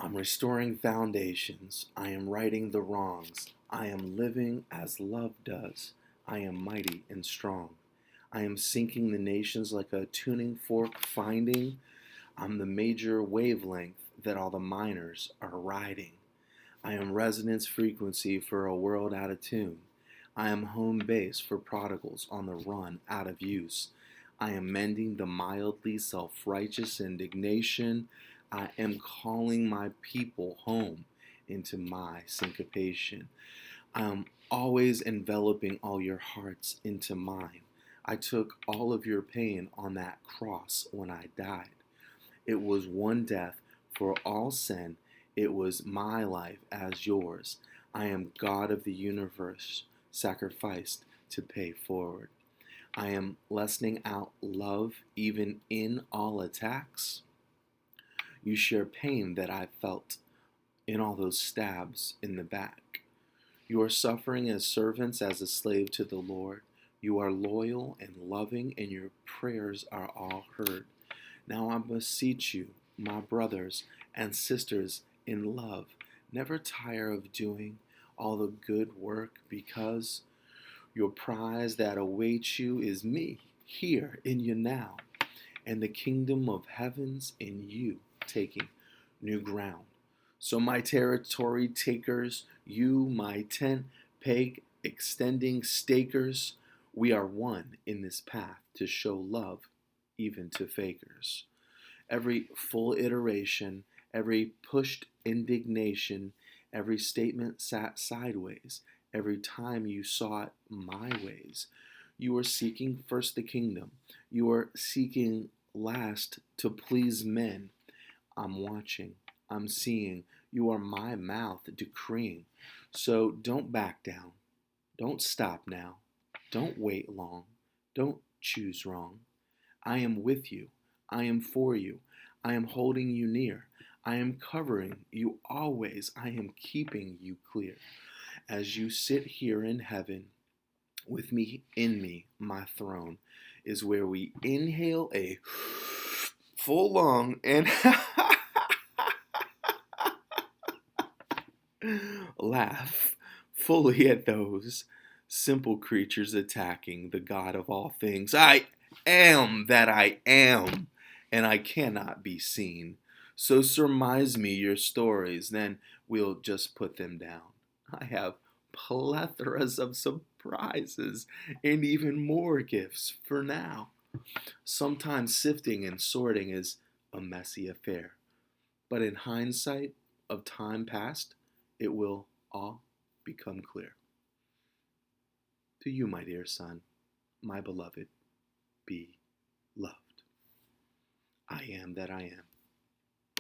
I'm restoring foundations. I am righting the wrongs. I am living as love does. I am mighty and strong. I am sinking the nations like a tuning fork finding. I'm the major wavelength that all the minors are riding. I am resonance frequency for a world out of tune. I am home base for prodigals on the run out of use. I am mending the mildly self-righteous indignation. I am calling my people home into my syncopation. I am always enveloping all your hearts into mine. I took all of your pain on that cross when I died. It was one death for all sin. It was my life as yours. I am God of the universe, sacrificed to pay forward. I am lessening out love even in all attacks. You share pain that I felt in all those stabs in the back. You are suffering as servants, as a slave to the Lord. You are loyal and loving, and your prayers are all heard. Now I beseech you, my brothers and sisters in love, never tire of doing all the good work, because your prize that awaits you is me, here in you now, and the kingdom of heavens in you taking new ground. So my territory takers, you my tent peg extending stakers, we are one in this path to show love even to fakers. Every full iteration, every pushed indignation, every statement sat sideways, every time you saw it my ways. You are seeking first the kingdom. You are seeking last to please men. I'm watching. I'm seeing. You are my mouth decreeing. So don't back down. Don't stop now. Don't wait long. Don't choose wrong. I am with you. I am for you. I am holding you near. I am covering you always. I am keeping you clear. As you sit here in heaven, with me in me, my throne is where we inhale a full lung and laugh fully at those simple creatures attacking the God of all things. I am that I am, and I cannot be seen. So surmise me your stories, then we'll just put them down. I have plethoras of surprises and even more gifts for now. Sometimes sifting and sorting is a messy affair, but in hindsight of time past, it will all become clear. To you, my dear son, my beloved, be loved. I am that I am.